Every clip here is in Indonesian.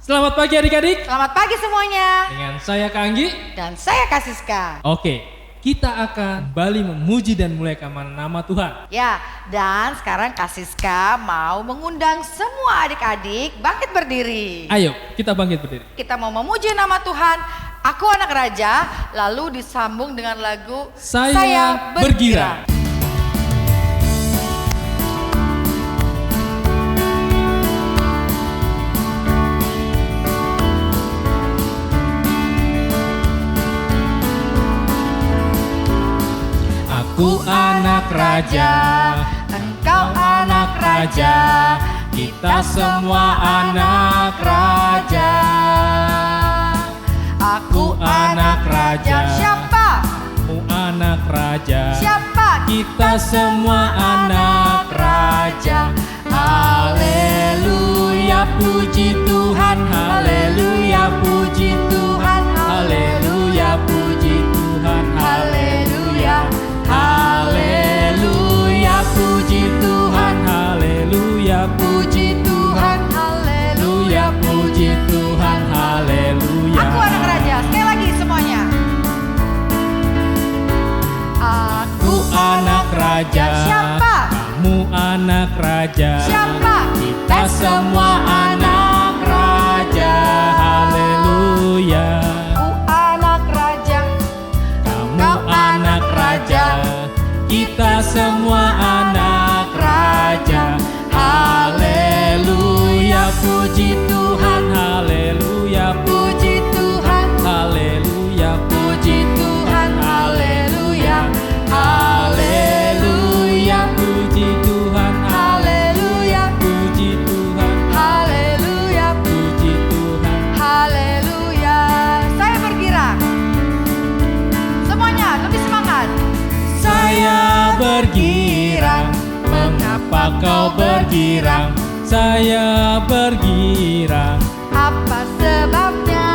Selamat pagi adik-adik. Selamat pagi semuanya. Dengan saya Kak Anggi. Dan saya Kasiska. Oke, kita akan kembali memuji dan muliakan nama Tuhan. Ya, dan sekarang Kasiska mau mengundang semua adik-adik bangkit berdiri. Ayo, kita bangkit berdiri. Kita mau memuji nama Tuhan. Aku anak raja, lalu disambung dengan lagu Saya bergirang. Aku anak raja, engkau anak raja, kita semua anak raja. Aku anak raja. Siapa? Aku anak raja. Siapa? Kita semua anak raja. Haleluya, puji Tuhan. Haleluya, puji Tuhan. Haleluya, puji Tuhan. Haleluya. Haleluya, puji Tuhan. Haleluya, puji Tuhan. Haleluya, puji Tuhan. Haleluya. Aku anak raja. Sekali lagi semuanya. Aku anak raja. Siapa? Kamu anak raja. Siapa? Kita semua anak raja. Haleluya. Aku anak raja. Kamu anak raja. Kita semua anak raja. Haleluya, puji Tuhan. Haleluya, puji Tuhan. Haleluya, puji Tuhan. Haleluya. Haleluya, puji Tuhan. Haleluya, puji Tuhan. Haleluya. Puji Tuhan. Haleluya. Saya bergirang. Semuanya lebih semangat. Saya bergirang. Mengapa kau bergirang? Saya bergirang. Apa sebabnya?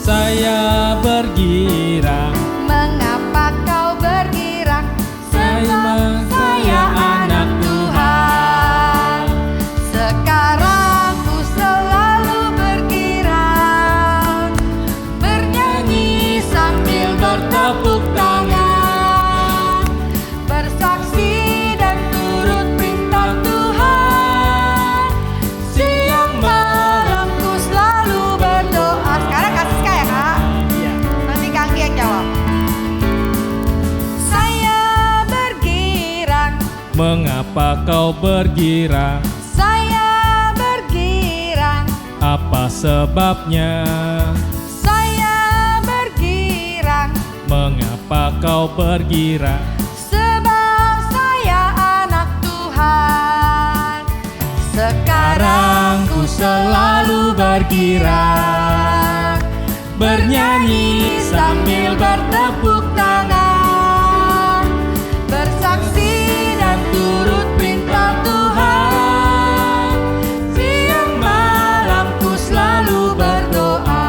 Saya bergirang. Mengapa kau bergirang? Sebab saya anak Tuhan. Sekarang ku selalu bergirang, bernyanyi sambil bertepuk tangan, bersaksi dan turut perintah Tuhan. Siang malam ku selalu berdoa. Sekarang kasih ya Kak. Iya. Nanti Kangki yang jawab. Saya bergirang. Mengapa kau bergirang? Saya bergirang. Apa sebabnya? Saya bergirang. Mengapa kau bergirang? Sebab saya anak Tuhan. Sekarang ku selalu bergirang, bernyanyi sambil bertepuk tangan, bersaksi dan turut perintah Tuhan. Siang malam ku selalu berdoa.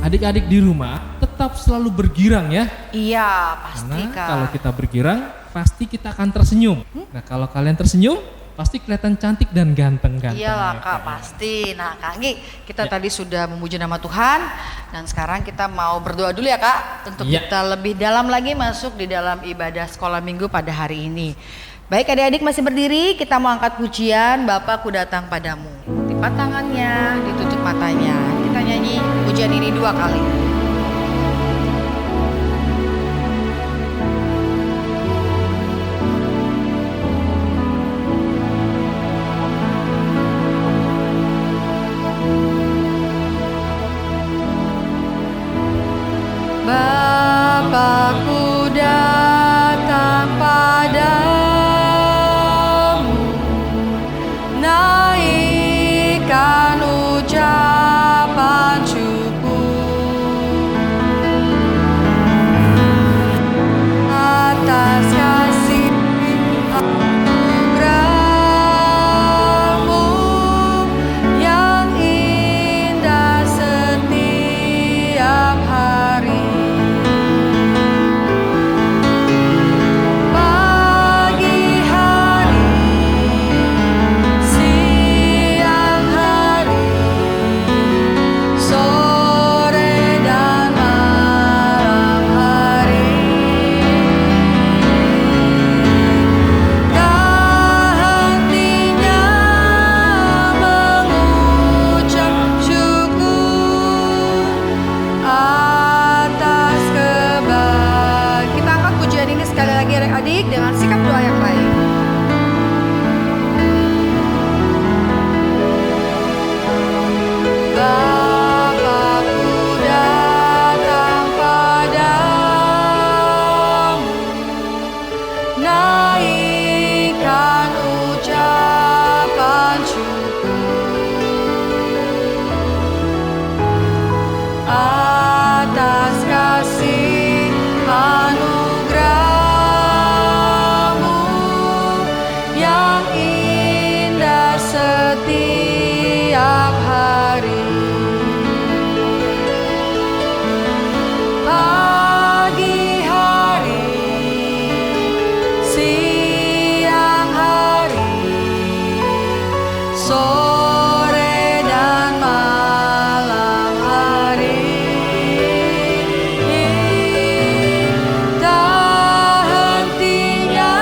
Adik-adik di rumah tetap selalu bergirang ya. Iya, pasti Karena Kak. kalau kita bergirang, pasti kita akan tersenyum. Nah, kalau kalian tersenyum, pasti kelihatan cantik dan ganteng-ganteng. Iyalah ya, Kak, pasti. Nah Kak Anggi, kita tadi sudah memuji nama Tuhan. Dan sekarang kita mau berdoa dulu ya Kak. Untuk Ya. kita lebih dalam lagi masuk di dalam ibadah sekolah minggu pada hari ini. Baik adik-adik masih berdiri, kita mau angkat pujian Bapakku datang padamu. Lipat tangannya, ditutup matanya. Kita nyanyi pujian ini 2 kali. Bapakku datang padamu, naikkan ucapan syukur atas kasih anugerahmu yang indah setiap hari. Pagi hari setiap hari. Pagi hari, siang hari, sore dan malam hari. Tak hentinya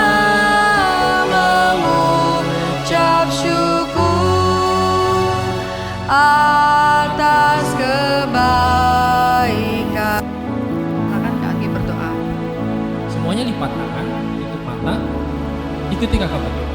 mengucap syukur atas kebaikan. Silakan Kak Anggi berdoa. Semuanya lipat tangan, tutup mata, ikuti kakak berdoa.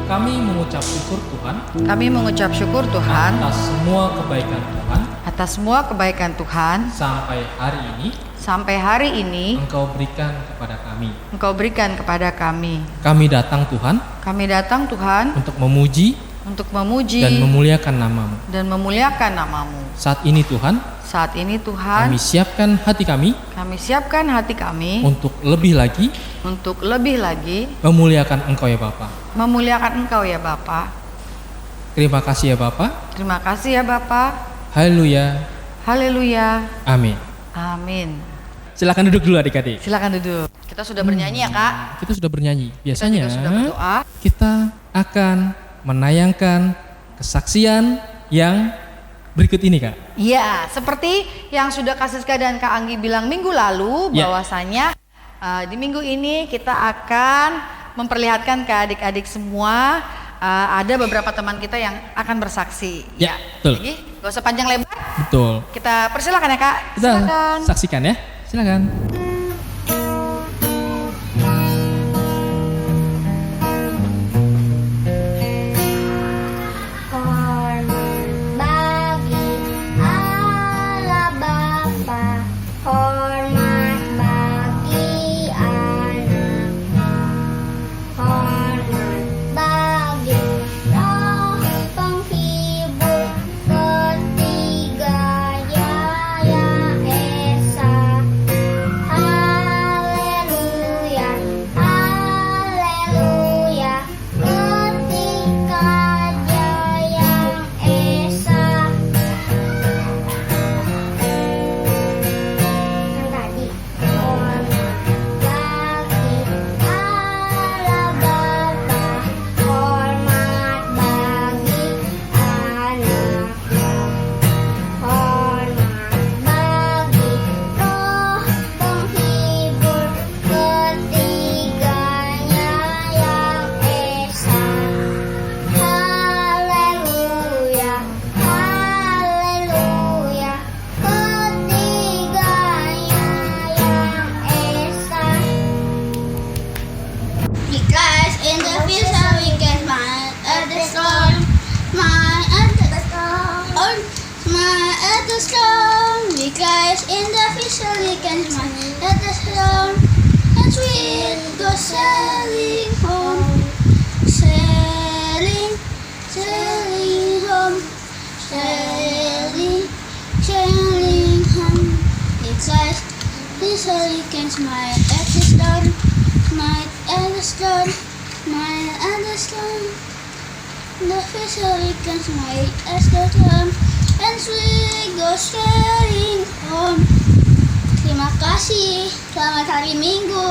Kami mengucap syukur Tuhan Kami mengucap syukur Tuhan atas semua kebaikan Tuhan atas semua kebaikan Tuhan sampai hari ini sampai hari ini Engkau berikan kepada kami. Engkau berikan kepada kami. Kami datang Tuhan Kami datang Tuhan untuk memuji untuk memuji dan memuliakan namamu. dan memuliakan namamu. Saat ini Tuhan, Saat ini Tuhan, kami siapkan hati kami kami siapkan hati kami untuk lebih lagi untuk lebih lagi memuliakan Engkau ya Bapa. memuliakan Engkau ya Bapa. Terima kasih ya Bapa. Terima kasih ya Bapa. Haleluya. Haleluya. Amin. Amin. Silakan duduk dulu adik-adik. Silakan duduk. Kita sudah bernyanyi ya Kak. Kita sudah bernyanyi. Kita Biasanya juga sudah berdoa. kita akan menayangkan kesaksian yang berikut ini Kak. Iya, seperti yang sudah Kak Siska dan Kak Anggi bilang minggu lalu, Ya. bahwasanya di minggu ini kita akan memperlihatkan ke adik-adik semua, ada beberapa teman kita yang akan bersaksi. Ya, betul. Jadi gak usah panjang lebar, Betul. kita persilakan ya Kak. Kita Silakan. saksikan ya. Silakan. Hormat bagi Allah Bapa, hormat bagi Anak, hormat bagi Roh Penghibur ketiga ya Esa. Haleluya, haleluya, ketika yang Esa. Yang tadi hormat bagi Allah Bapa, hormat bagi Anak, hormat bagi Roh Penghibur ketiganya yang Esa. Haleluya, haleluya, ketiganya yang Esa. Because in the future we can find at the storm, smile at the storm, smile at the storm. Because in the future we can smile at the storm, and sweet go sailing home, sailing, sailing home, sailing, sailing home. Because this we can smile at the storm, smile at the storm, smile at the storm. The fish we can smile at the storm, and we go sailing home. Terima kasih, selamat hari Minggu.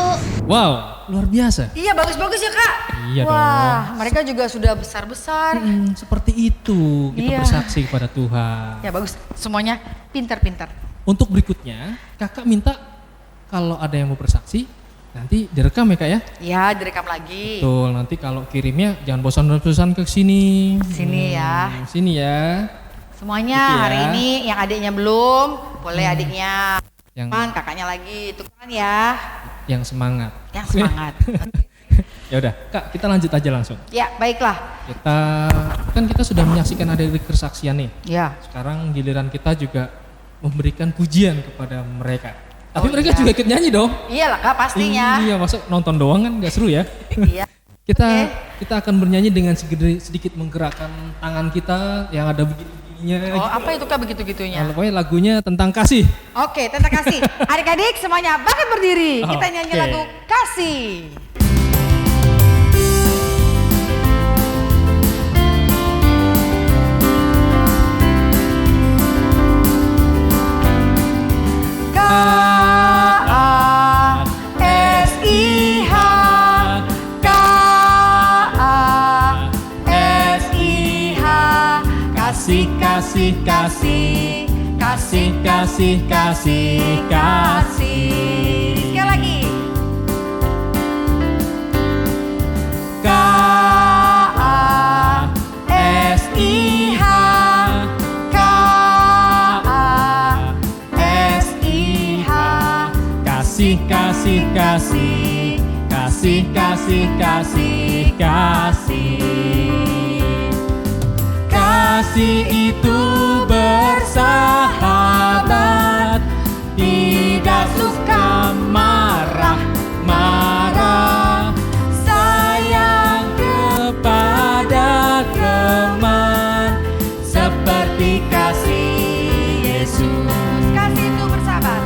Wow, luar biasa. Iya, bagus-bagus ya Kak. Iya Wah, mereka juga sudah besar-besar. Seperti itu kita Iya. bersaksi kepada Tuhan. Ya bagus, semuanya pintar-pintar. Untuk berikutnya, kakak minta kalau ada yang mau bersaksi, nanti direkam ya Kak ya. Ya, direkam lagi. Betul, nanti kalau kirimnya jangan bosan-bosan ke sini. Sini ya. Sini ya. Semuanya Gitu ya. hari ini yang adiknya belum, boleh adiknya. Yang Kan kakaknya lagi, itu kan ya. yang semangat. Yang semangat. Ya udah, Kak, kita lanjut aja langsung. Ya, baiklah. Kita sudah menyaksikan adik-adik kesaksian nih. Ya. Sekarang giliran kita juga memberikan pujian kepada mereka. Tapi Oh, mereka iya. juga ikut nyanyi dong. Iyalah Kak, pastinya. Iya, masa nonton doang kan gak seru ya. Iya. Kita akan bernyanyi dengan sedikit menggerakkan tangan kita yang ada begini-begininya. Oh, apa itu Kak begitu-gitunya? Pokoknya lagunya tentang kasih. Oke, tentang kasih. Adik-adik semuanya bangkit berdiri. Kita nyanyi Oke. lagu Kasih. kasih, kasih, kasih, kasih, kasih, kasih. Sekali lagi. K-A-S-I-H, K-A-S-I-H, kasih, kasih, kasih, kasih, kasih, kasih, kasih. Kasih itu bersahabat, tidak suka marah-marah, sayang kepada teman, seperti kasih Yesus. Kasih itu bersahabat.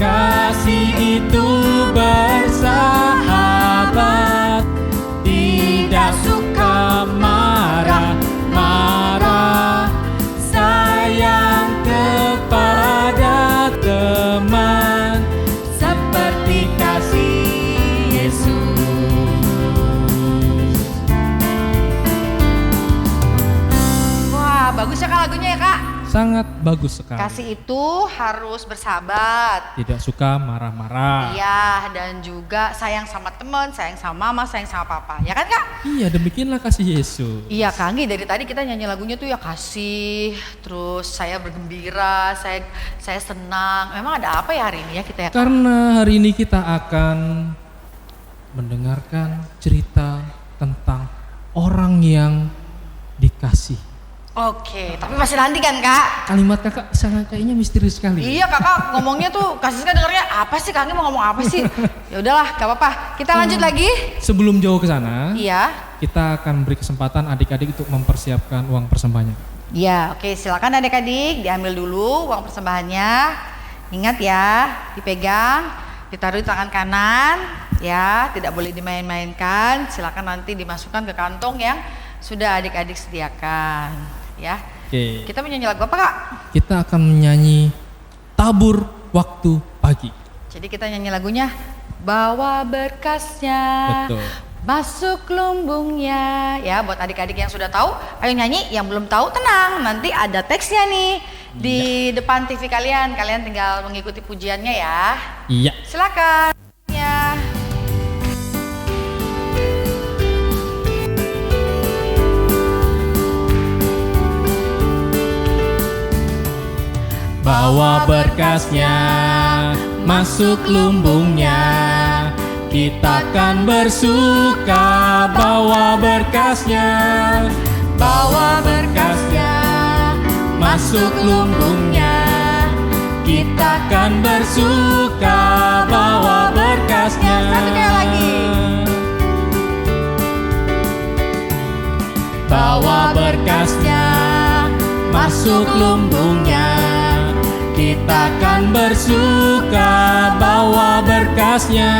Kasih itu bersahabat, tidak suka marah-marah, sayang kepada teman, seperti kasih Yesus. Wah, bagus ya Kak lagunya ya Kak. Sangat bagus sekali. Kasih itu harus bersahabat. Tidak suka marah-marah. Iya, dan juga sayang sama teman, sayang sama mama, sayang sama papa. Ya kan Kak? Iya, demikianlah kasih Yesus. Iya Kak Anggi, dari tadi kita nyanyi lagunya tuh ya kasih, terus saya bergembira, saya senang. Memang ada apa ya hari ini ya kita ya? Karena hari ini kita akan mendengarkan cerita tentang orang yang dikasih. Oke, tapi masih nanti kan Kak? Kalimat kakak sangat kayaknya misterius sekali. Iya Kakak ngomongnya tuh kasih kan dengarnya apa sih Kak Anggi mau ngomong apa sih? Ya udahlah, gak apa-apa. Kita lanjut lagi. Sebelum jauh ke sana, Iya. kita akan beri kesempatan adik-adik untuk mempersiapkan uang persembahannya. Iya, oke silakan adik-adik diambil dulu uang persembahannya. Ingat ya, dipegang, ditaruh di tangan kanan, ya, tidak boleh dimain-mainkan. Silakan nanti dimasukkan ke kantong yang sudah adik-adik sediakan. Ya, Oke. kita menyanyi lagu apa Kak? Kita akan menyanyi Tabur Waktu Pagi. Jadi kita nyanyi lagunya Bawa berkasnya Betul. masuk lumbungnya. Ya, buat adik-adik yang sudah tahu, ayo nyanyi. Yang belum tahu tenang, nanti ada teksnya nih di depan TV kalian. Kalian tinggal mengikuti pujiannya ya. Iya. Silakan. Ya. Bawa berkasnya masuk lumbungnya, kita kan bersuka. Bawa berkasnya, bawa berkasnya masuk lumbungnya, kita kan bersuka. Bawa berkasnya. Satu kali lagi. Bawa berkasnya masuk lumbungnya, kita kan bersuka. Bawa berkasnya,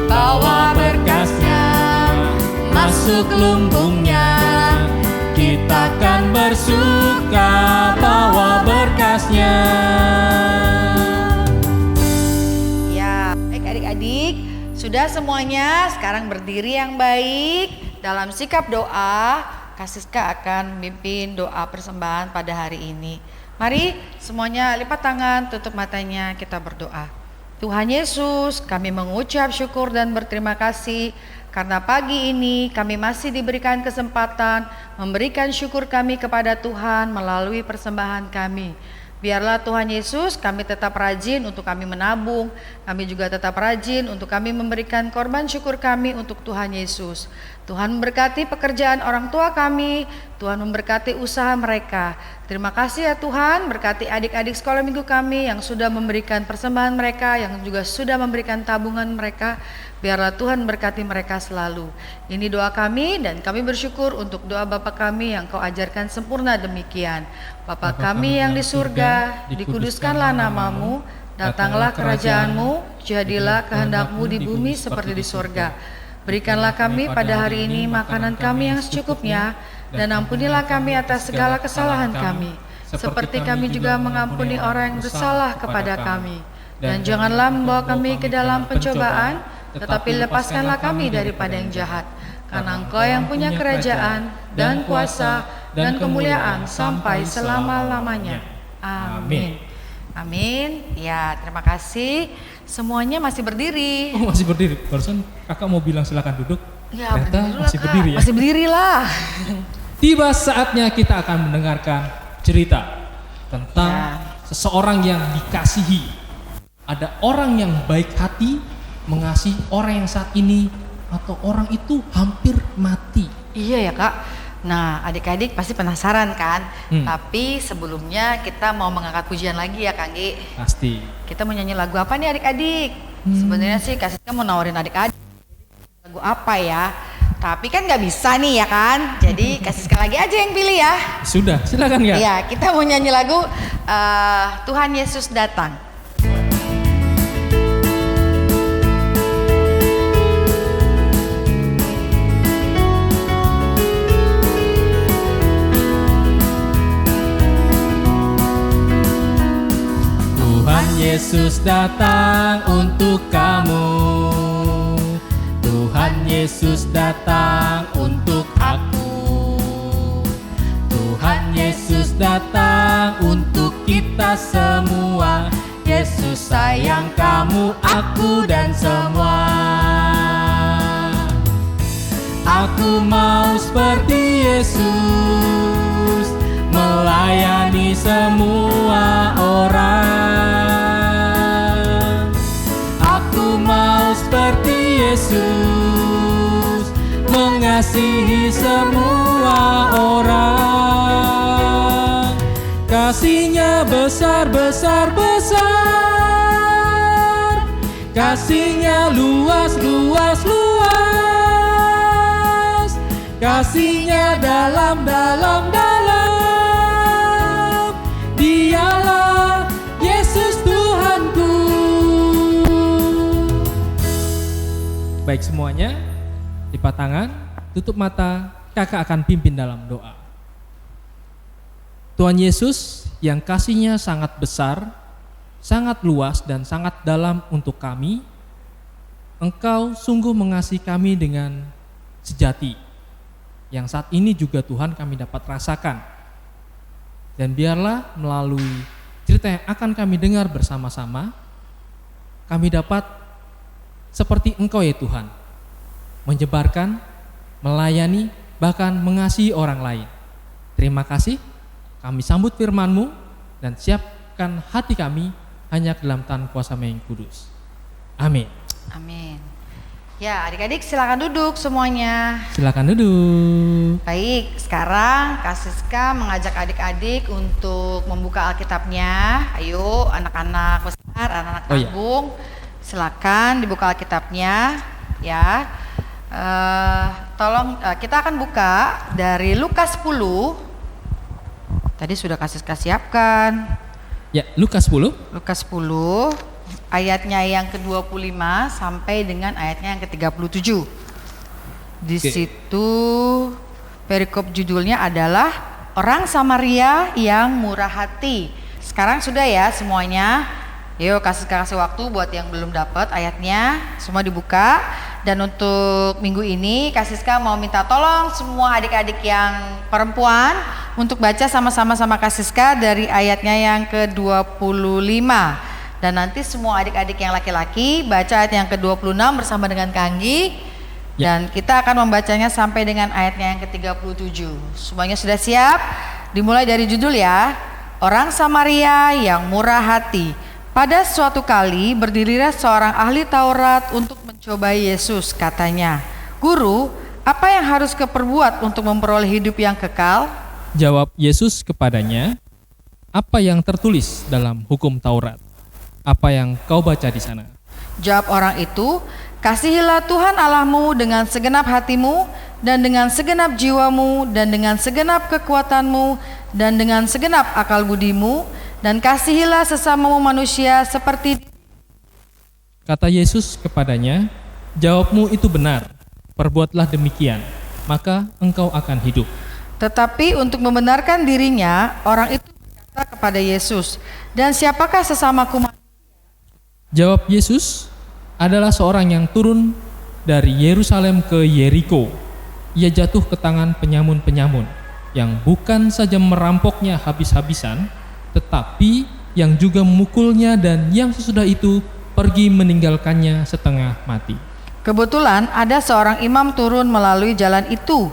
bawa berkasnya masuk lumbungnya, kita kan bersuka. Bawa berkasnya. Ya, baik adik-adik, sudah semuanya sekarang berdiri yang baik dalam sikap doa. Kasiska akan memimpin doa persembahan pada hari ini. Mari semuanya lipat tangan, tutup matanya, kita berdoa. Tuhan Yesus, kami mengucap syukur dan berterima kasih karena pagi ini kami masih diberikan kesempatan memberikan syukur kami kepada Tuhan melalui persembahan kami. Biarlah Tuhan Yesus kami tetap rajin untuk kami menabung, kami juga tetap rajin untuk kami memberikan korban syukur kami untuk Tuhan Yesus. Tuhan memberkati pekerjaan orang tua kami, Tuhan memberkati usaha mereka. Terima kasih ya Tuhan, berkati adik-adik sekolah minggu kami yang sudah memberikan persembahan mereka, yang juga sudah memberikan tabungan mereka. Biarlah Tuhan berkati mereka selalu. Ini doa kami dan kami bersyukur untuk doa Bapa kami yang Kau ajarkan sempurna demikian. Bapa kami yang di surga, dikuduskanlah namamu, datanglah kerajaanmu, jadilah kehendakmu di bumi seperti di surga. Berikanlah kami pada hari ini makanan kami yang secukupnya, dan ampunilah kami atas segala kesalahan kami, seperti kami juga mengampuni orang yang bersalah kepada kami. Dan janganlah membawa kami ke dalam pencobaan, tetapi lepaskanlah kami daripada yang jahat. Karena Engkau yang punya kerajaan dan kuasa dan kemuliaan sampai selama-lamanya. Amin. Amin. Ya, terima kasih. Semuanya masih berdiri. Oh, masih berdiri. Barusan kakak mau bilang silakan duduk. Ya, Ternyata berdiri lah, masih Kak. berdiri ya. Masih berdiri lah. Tiba saatnya kita akan mendengarkan cerita tentang seseorang yang dikasihi. Ada orang yang baik hati mengasihi orang yang saat ini atau orang itu hampir mati. Iya ya, Kak. Nah, adik-adik pasti penasaran kan? Tapi sebelumnya kita mau mengangkat pujian lagi ya, Kang Gi. Pasti. Kita mau nyanyi lagu apa nih adik-adik? Sebenarnya sih Kak Siska mau nawarin adik-adik lagu apa ya? Tapi kan nggak bisa nih ya kan? Jadi Kak Siska lagi aja yang pilih ya. Sudah, silakan ya. Iya, kita mau nyanyi lagu Tuhan Yesus Datang. Tuhan Yesus datang untuk kamu. Tuhan Yesus datang untuk aku. Tuhan Yesus datang untuk kita semua. Yesus sayang kamu, aku dan semua. Aku mau seperti Yesus, melayani semua orang. Aku mau seperti Yesus, mengasihi semua orang. Kasihnya besar, besar, besar. Kasihnya luas, luas, luas. Kasihnya dalam, dalam, dalam. Dialah Yesus Tuhanku. Baik semuanya, lipat tangan, tutup mata, kakak akan pimpin dalam doa. Tuhan Yesus yang kasihnya sangat besar, sangat luas dan sangat dalam untuk kami, Engkau sungguh mengasihi kami dengan sejati, yang saat ini juga Tuhan kami dapat rasakan. Dan biarlah melalui cerita yang akan kami dengar bersama-sama, kami dapat seperti Engkau ya Tuhan, menyebarkan, melayani, bahkan mengasihi orang lain. Terima kasih, kami sambut firman-Mu dan siapkan hati kami hanya ke dalam tangan kuasa-Mu yang kudus. Amin. Amin. Ya, adik-adik silakan duduk semuanya. Silakan duduk. Baik, sekarang Kak Siska mengajak adik-adik untuk membuka Alkitabnya. Ayo, anak-anak besar, anak-anak tabung, silakan dibuka Alkitabnya, ya. Tolong, kita akan buka dari Lukas 10. Tadi sudah Kak Siska siapkan. Ya, Lukas 10. Lukas 10, ayatnya yang ke-25 sampai dengan ayatnya yang ke-37. Di situ perikop judulnya adalah orang Samaria yang murah hati. Sekarang sudah ya semuanya. Yuk kasih waktu buat yang belum dapat ayatnya, semua dibuka. Dan untuk minggu ini Kak Siska mau minta tolong semua adik-adik yang perempuan untuk baca sama-sama Kak Siska dari ayatnya yang ke-25. Dan nanti semua adik-adik yang laki-laki baca ayat yang ke-26 bersama dengan Kanggi. Dan kita akan membacanya sampai dengan ayatnya yang ke-37. Semuanya sudah siap? Dimulai dari judul ya. Orang Samaria yang murah hati. Pada suatu kali berdirilah seorang ahli Taurat untuk mencoba Yesus, katanya, "Guru, apa yang harus kuperbuat untuk memperoleh hidup yang kekal?" Jawab Yesus kepadanya, "Apa yang tertulis dalam hukum Taurat? Apa yang kau baca di sana?" Jawab orang itu, "Kasihilah Tuhan Allahmu dengan segenap hatimu, dan dengan segenap jiwamu, dan dengan segenap kekuatanmu, dan dengan segenap akal budimu, dan kasihilah sesamamu manusia seperti..." Kata Yesus kepadanya, "Jawabmu itu benar, perbuatlah demikian, maka engkau akan hidup." Tetapi untuk membenarkan dirinya, orang itu berkata kepada Yesus, "Dan siapakah sesamaku manusia?" Jawab Yesus, "Adalah seorang yang turun dari Yerusalem ke Yeriko. Ia jatuh ke tangan penyamun-penyamun yang bukan saja merampoknya habis-habisan, tetapi yang juga memukulnya dan yang sesudah itu pergi meninggalkannya setengah mati. Kebetulan ada seorang imam turun melalui jalan itu.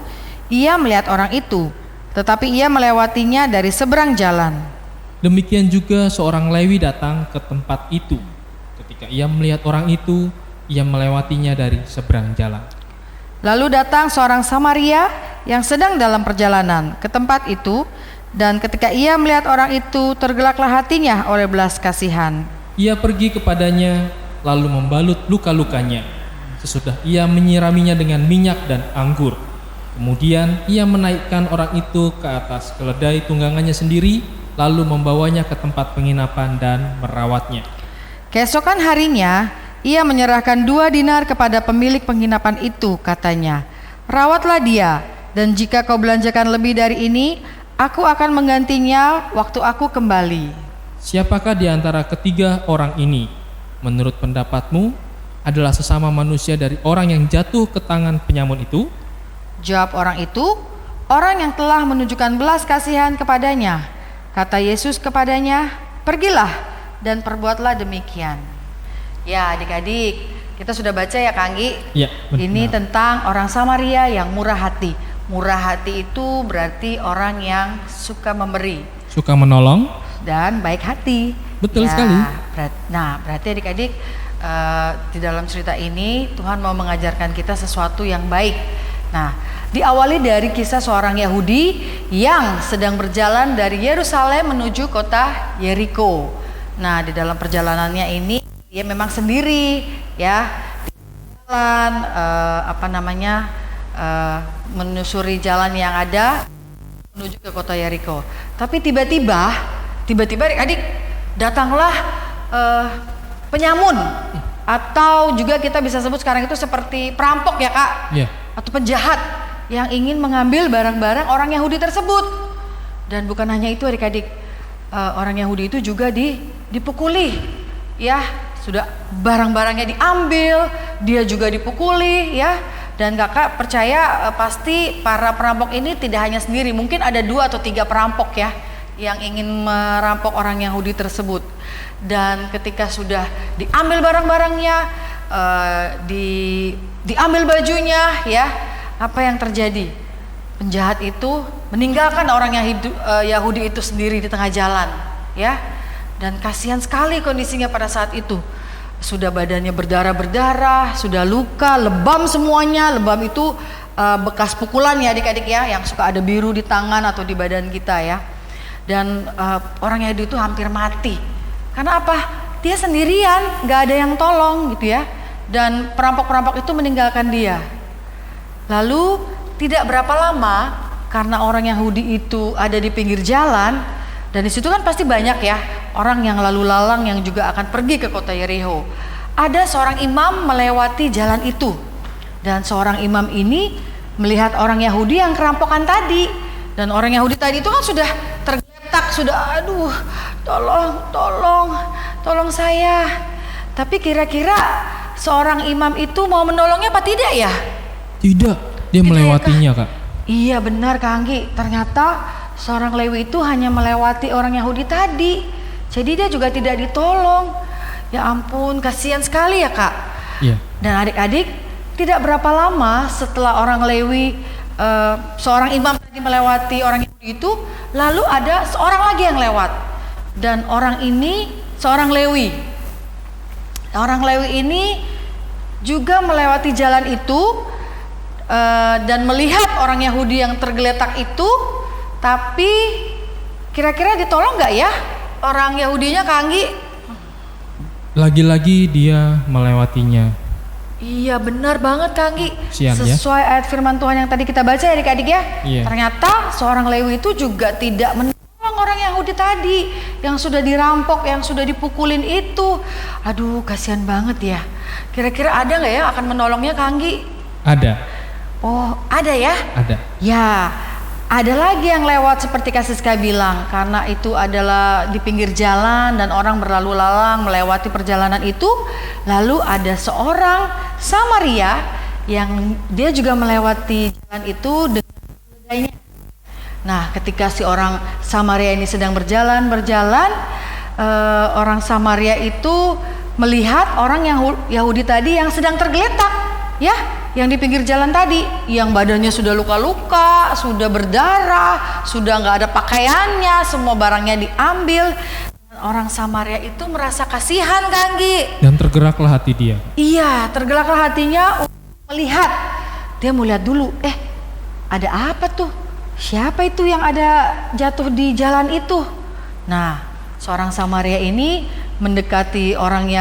Ia melihat orang itu, tetapi ia melewatinya dari seberang jalan. Demikian juga seorang Lewi datang ke tempat itu. Ketika ia melihat orang itu, ia melewatinya dari seberang jalan. Lalu datang seorang Samaria yang sedang dalam perjalanan ke tempat itu, dan ketika ia melihat orang itu, tergelaklah hatinya oleh belas kasihan. Ia pergi kepadanya, lalu membalut luka-lukanya. Sesudah ia menyiraminya dengan minyak dan anggur. Kemudian ia menaikkan orang itu ke atas keledai tunggangannya sendiri, lalu membawanya ke tempat penginapan dan merawatnya. Keesokan harinya, ia menyerahkan 2 dinar kepada pemilik penginapan itu, katanya, "Rawatlah dia, dan jika kau belanjakan lebih dari ini, aku akan menggantinya waktu aku kembali." Siapakah di antara ketiga orang ini, menurut pendapatmu, adalah sesama manusia dari orang yang jatuh ke tangan penyamun itu? Jawab orang itu, "Orang yang telah menunjukkan belas kasihan kepadanya." Kata Yesus kepadanya, "Pergilah dan perbuatlah demikian." Ya adik-adik, kita sudah baca ya Kak Anggi. Ya, benar. Ini tentang orang Samaria yang murah hati. Murah hati itu berarti orang yang suka memberi Suka menolong. dan baik hati. Betul sekali. Berarti adik-adik di dalam cerita ini Tuhan mau mengajarkan kita sesuatu yang baik. Nah, diawali dari kisah seorang Yahudi yang sedang berjalan dari Yerusalem menuju kota Yeriko. Nah, di dalam perjalanannya ini dia memang sendiri ya, jalan menyusuri jalan yang ada menuju ke kota Yeriko. Tapi tiba-tiba adik datanglah penyamun, atau juga kita bisa sebut sekarang itu seperti perampok ya Kak, atau penjahat yang ingin mengambil barang-barang orang Yahudi tersebut. Dan bukan hanya itu adik-adik, orang Yahudi itu juga dipukuli ya, sudah barang-barangnya diambil, dia juga dipukuli ya. Dan kakak percaya pasti para perampok ini tidak hanya sendiri, mungkin ada 2 atau 3 perampok ya yang ingin merampok orang Yahudi tersebut. Dan ketika sudah diambil barang-barangnya, diambil bajunya ya, apa yang terjadi? Penjahat itu meninggalkan orang Yahudi itu sendiri di tengah jalan ya. Dan kasihan sekali kondisinya pada saat itu. Sudah badannya berdarah-berdarah, sudah luka, lebam semuanya. Lebam itu bekas pukulan ya adik-adik ya, yang suka ada biru di tangan atau di badan kita ya. Dan orang Yahudi itu hampir mati. Karena apa? Dia sendirian, gak ada yang tolong gitu ya. Dan perampok-perampok itu meninggalkan dia. Lalu tidak berapa lama, karena orang Yahudi itu ada di pinggir jalan, dan di situ kan pasti banyak ya orang yang lalu lalang yang juga akan pergi ke kota Yeriko. Ada seorang imam melewati jalan itu, dan seorang imam ini melihat orang Yahudi yang kerampokan tadi. Dan orang Yahudi tadi itu kan sudah tergeletak, sudah aduh, tolong saya. Tapi kira-kira seorang imam itu mau menolongnya apa tidak ya? Tidak, dia melewatinya Kak. Iya benar Kak Anggi, ternyata seorang Lewi itu hanya melewati orang Yahudi tadi. Jadi dia juga tidak ditolong. Ya ampun, kasihan sekali ya Kak. Iya. Dan adik-adik, tidak berapa lama setelah orang Lewi, seorang imam tadi melewati orang Yahudi itu, lalu ada seorang lagi yang lewat. Dan orang ini seorang Lewi. Orang Lewi ini juga melewati jalan itu dan melihat orang Yahudi yang tergeletak itu. Tapi kira-kira ditolong nggak ya orang Yahudinya Kak Anggi? Lagi-lagi dia melewatinya. Iya benar banget Kak Anggi. Sesuai ya? ayat firman Tuhan yang tadi kita baca ya adik-adik ya. Iya. Ternyata seorang Lewi itu juga tidak menolong orang Yahudi tadi yang sudah dirampok, yang sudah dipukulin itu. Aduh kasihan banget ya. Kira-kira ada nggak ya akan menolongnya Kak Anggi? Ada. Oh ada ya? Ada. Ya. Ada lagi yang lewat seperti Kak Siska bilang, karena itu adalah di pinggir jalan dan orang berlalu lalang melewati perjalanan itu. Lalu ada seorang Samaria yang dia juga melewati jalan itu dengan keledainya. Nah, ketika si orang Samaria ini sedang berjalan, orang Samaria itu melihat orang Yahudi tadi yang sedang tergeletak, ya, yang di pinggir jalan tadi, yang badannya sudah luka-luka, sudah berdarah, sudah nggak ada pakaiannya, semua barangnya diambil. Orang Samaria itu merasa kasihan, Kang Gi. Dan tergeraklah hati dia. Iya, tergeraklah hatinya untuk melihat. Dia mau lihat dulu, ada apa tuh? Siapa itu yang ada jatuh di jalan itu? Nah, seorang Samaria ini mendekati orang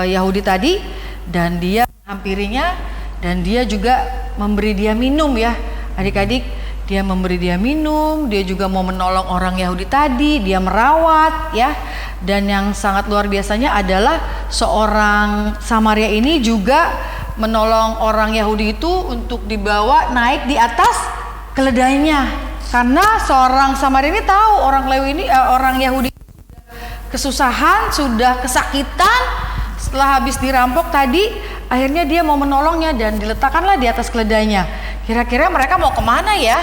Yahudi tadi, dan dia menghampirinya, dan dia juga memberi dia minum, ya adik-adik. Dia memberi dia minum, dia juga mau menolong orang Yahudi tadi, dia merawat, ya. Dan yang sangat luar biasanya adalah seorang Samaria ini juga menolong orang Yahudi itu untuk dibawa naik di atas keledainya. Karena seorang Samaria ini tahu orang Yahudi kesusahan, sudah kesakitan setelah habis dirampok tadi, akhirnya dia mau menolongnya dan diletakkanlah di atas keledainya. Kira-kira mereka mau kemana ya?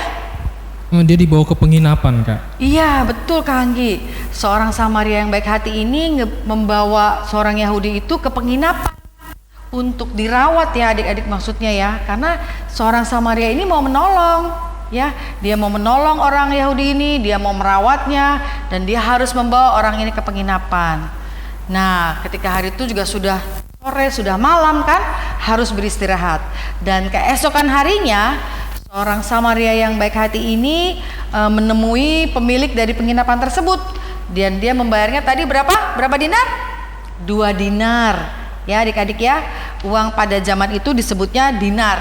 Dia dibawa ke penginapan, Kak. Iya, betul, Kak Anggi. Seorang Samaria yang baik hati ini membawa seorang Yahudi itu ke penginapan untuk dirawat, ya adik-adik, maksudnya ya. Karena seorang Samaria ini mau menolong, ya. Dia mau menolong orang Yahudi ini, dia mau merawatnya, dan dia harus membawa orang ini ke penginapan. Nah, ketika hari itu juga sudah sore, sudah malam kan, harus beristirahat. Dan keesokan harinya, seorang Samaria yang baik hati ini menemui pemilik dari penginapan tersebut, dan dia membayarnya tadi berapa? Berapa dinar? 2 dinar. Ya adik-adik ya, uang pada zaman itu disebutnya dinar.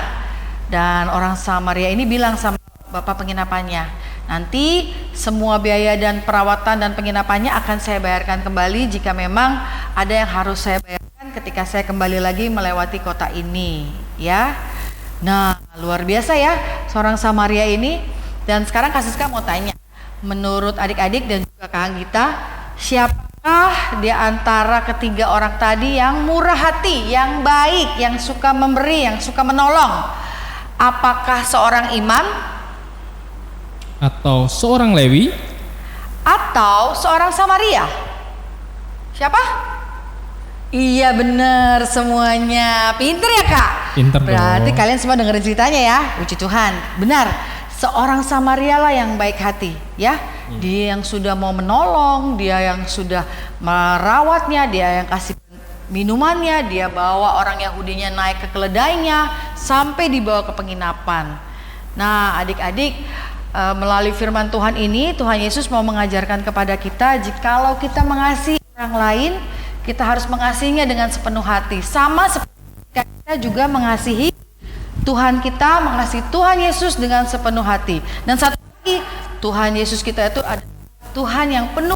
Dan orang Samaria ini bilang sama bapak penginapannya, nanti semua biaya dan perawatan dan penginapannya akan saya bayarkan kembali jika memang ada yang harus saya bayarkan ketika saya kembali lagi melewati kota ini, ya. Nah, luar biasa ya seorang Samaria ini. Dan sekarang Kak Siska mau tanya, menurut adik-adik dan juga Kak Anggita, siapakah di antara ketiga orang tadi yang murah hati, yang baik, yang suka memberi, yang suka menolong? Apakah seorang imam? Atau seorang Lewi? Atau seorang Samaria? Siapa? Iya benar semuanya. Pinter ya Kak? Pinter dong. Berarti kalian semua dengerin ceritanya ya. Puji Tuhan. Benar. Seorang Samaria lah yang baik hati, ya. Dia yang sudah mau menolong, dia yang sudah merawatnya, dia yang kasih minumannya, dia bawa orang Yahudinya naik ke keledainya sampai dibawa ke penginapan. Nah, adik-adik, melalui firman Tuhan ini, Tuhan Yesus mau mengajarkan kepada kita, jikalau kita mengasihi orang lain, kita harus mengasihinya dengan sepenuh hati. Sama seperti kita juga mengasihi Tuhan kita, mengasihi Tuhan Yesus dengan sepenuh hati. Dan satu lagi, Tuhan Yesus kita itu adalah Tuhan yang penuh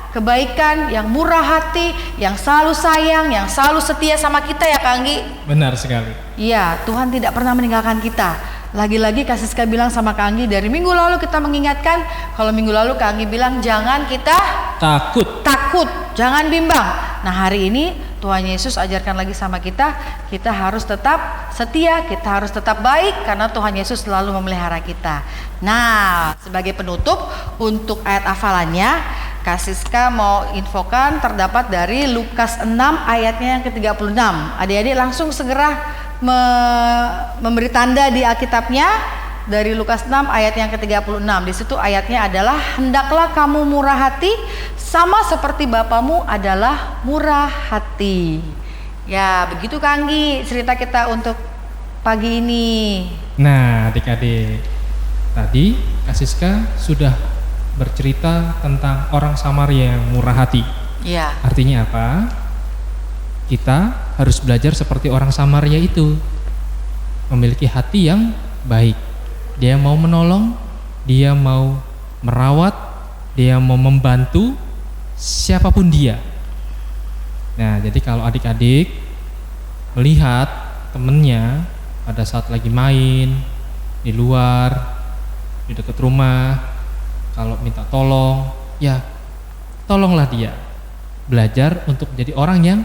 kebaikan, yang murah hati, yang selalu sayang, yang selalu setia sama kita ya Kak Anggi. Benar sekali. Iya, Tuhan tidak pernah meninggalkan kita. Lagi-lagi Kak Siska bilang sama Kak Anggi, dari minggu lalu kita mengingatkan, kalau minggu lalu Kak Anggi bilang jangan kita takut, jangan bimbang. Nah hari ini Tuhan Yesus ajarkan lagi sama kita, kita harus tetap setia, kita harus tetap baik, karena Tuhan Yesus selalu memelihara kita. Nah sebagai penutup untuk ayat hafalannya, Kak Siska mau infokan terdapat dari Lukas 6 ayatnya yang ke-36. Adik-adik langsung segera memberi tanda di Alkitabnya dari Lukas 6 ayat yang ke-36. Di situ ayatnya adalah, hendaklah kamu murah hati sama seperti Bapamu adalah murah hati. Ya begitu Kak Anggi cerita kita untuk pagi ini. Nah adik-adik, tadi Kak Siska sudah bercerita tentang orang Samaria yang murah hati. Ya. Artinya apa? Kita harus belajar seperti orang Samaria itu, memiliki hati yang baik. Dia mau menolong, dia mau merawat, dia mau membantu siapapun dia. Nah, jadi kalau adik-adik melihat temennya pada saat lagi main di luar, di dekat rumah, kalau minta tolong, ya tolonglah dia. Belajar untuk menjadi orang yang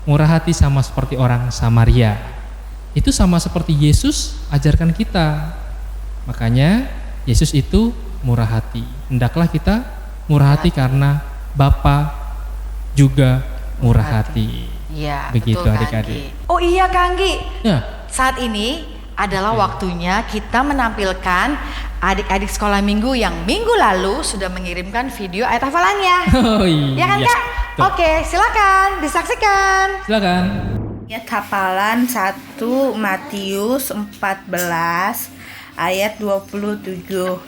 murah hati sama seperti orang Samaria. Itu sama seperti Yesus ajarkan kita. Makanya Yesus itu murah hati. Hendaklah kita murah hati karena Bapa juga murah hati. Iya, Begitu betul, adik-adik. Kak Anggi. Oh iya Kak Anggi, Ya. saat ini adalah waktunya kita menampilkan adik-adik sekolah minggu yang minggu lalu sudah mengirimkan video ayat hafalannya. Oh iya. Ya kan Kak? Tuh. Oke, silakan disaksikan. Silakan. Ayat hafalan 1 Matius 14 ayat 27.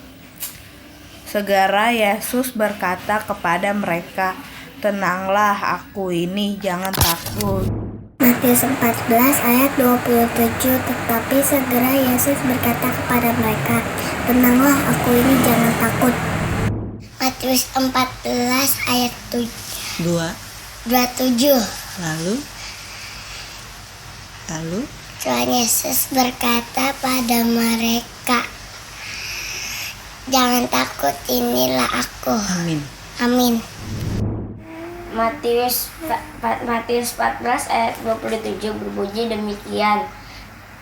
Segera Yesus berkata kepada mereka, "Tenanglah, aku ini, jangan takut." Matius 14 ayat 27. Tetapi segera Yesus berkata kepada mereka, "Tenanglah, aku ini, jangan takut." Matius 14 ayat 27. Lalu Tuhan Yesus berkata pada mereka, "Jangan takut, inilah aku." amin. Amin. Matius 14 ayat 27 berbunyi demikian.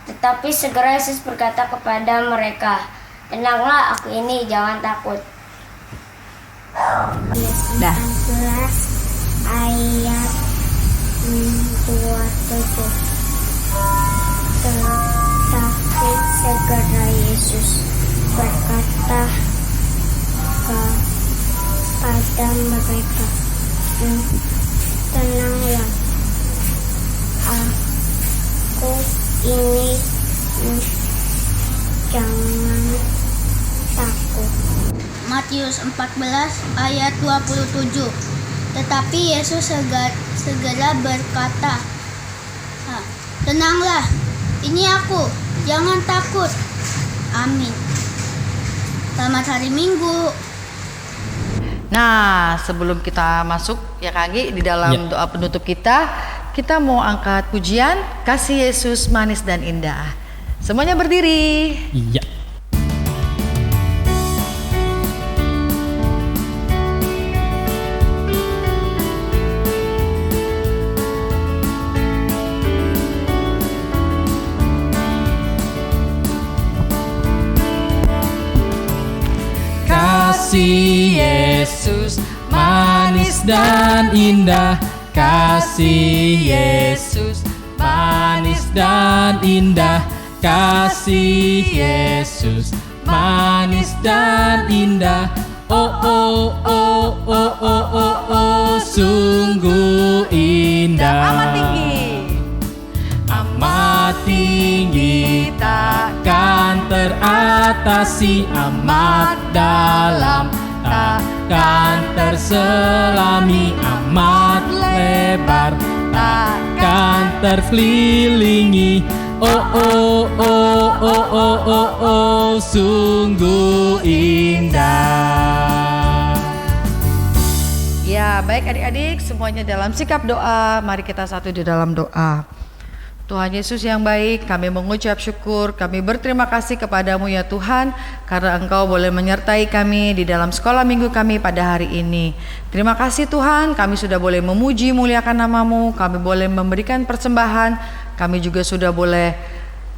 Tetapi segera Yesus berkata kepada mereka, "Tenanglah, aku ini, jangan takut." Dah. 14 ayat 27. Tetapi segera Yesus berkata kepada mereka, "Tenanglah, aku ini, jangan takut." Matius 14 ayat 27. Tetapi Yesus segera berkata, "Tenanglah, ini aku, jangan takut." Amin. Selamat hari Minggu. Nah, sebelum kita masuk ya Kak Anggi di dalam doa penutup kita mau angkat pujian Kasih Yesus Manis dan Indah. Semuanya berdiri. Iya. Kasih Yesus manis dan indah, kasih Yesus manis dan indah, kasih Yesus manis dan indah. Oh oh oh oh oh oh oh, sungguh indah. Amat tinggi. Amat tinggi, takkan teratasi, amat dalam, takkan terselami, amat lebar, takkan terkelilingi. Oh oh oh oh oh oh oh, sungguh indah. Ya, baik adik-adik, semuanya dalam sikap doa. Mari kita satu di dalam doa. Tuhan Yesus yang baik, kami mengucap syukur, kami berterima kasih kepadamu ya Tuhan, karena Engkau boleh menyertai kami di dalam sekolah minggu kami pada hari ini. Terima kasih Tuhan, kami sudah boleh memuji muliakan namamu, kami boleh memberikan persembahan, kami juga sudah boleh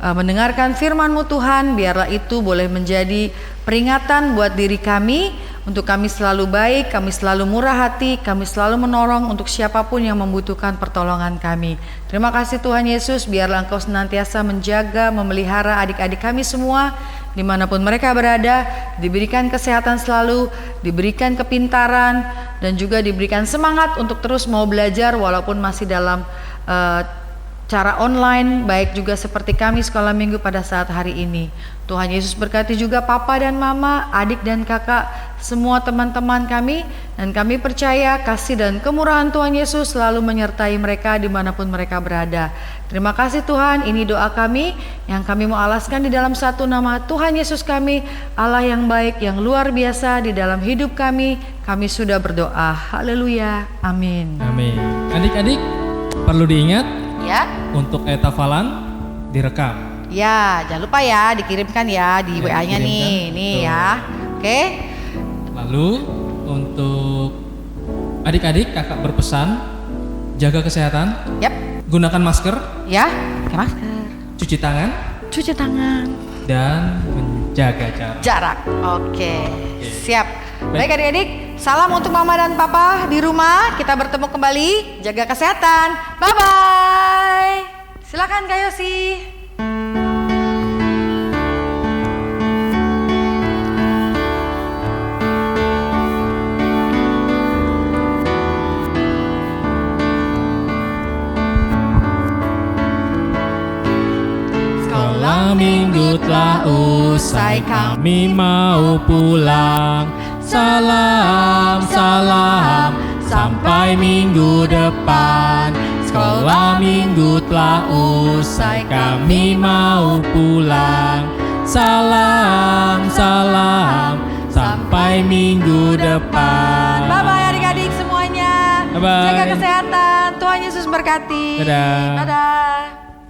mendengarkan firman-Mu Tuhan. Biarlah itu boleh menjadi peringatan buat diri kami, untuk kami selalu baik, kami selalu murah hati, kami selalu menolong untuk siapapun yang membutuhkan pertolongan kami. Terima kasih Tuhan Yesus, biarlah Engkau senantiasa menjaga, memelihara adik-adik kami semua dimanapun mereka berada, diberikan kesehatan selalu, diberikan kepintaran, dan juga diberikan semangat untuk terus mau belajar walaupun masih dalam cara online, baik juga seperti kami sekolah minggu pada saat hari ini. Tuhan Yesus berkati juga papa dan mama, adik dan kakak, semua teman-teman kami, dan kami percaya kasih dan kemurahan Tuhan Yesus selalu menyertai mereka dimanapun mereka berada. Terima kasih Tuhan, ini doa kami yang kami mau alaskan di dalam satu nama Tuhan Yesus kami, Allah yang baik, yang luar biasa di dalam hidup kami sudah berdoa. Haleluya, amin. Amin. Adik-adik perlu diingat Ya, untuk ayat hafalan direkam. ya jangan lupa ya dikirimkan ya di Ya, WA-nya nih, dikirimkan. nih Betul. ya. Oke. Lalu untuk adik-adik kakak berpesan jaga kesehatan, Yap, gunakan masker, ya, pakai masker, cuci tangan, cuci tangan. dan jaga jarak. Jarak. Oke. Siap. Baik. Baik adik-adik, salam untuk mama dan papa di rumah. Kita bertemu kembali. Jaga kesehatan. Bye-bye. Silakan Kak Yosi. Sekolah minggu telah usai, kami mau pulang. Salam, salam, sampai minggu depan. Sekolah minggu telah usai, kami mau pulang. Salam, salam, sampai minggu depan. Bye-bye adik-adik semuanya. Bye-bye. Jaga kesehatan. Tuhan Yesus berkati. Dadah. Dadah.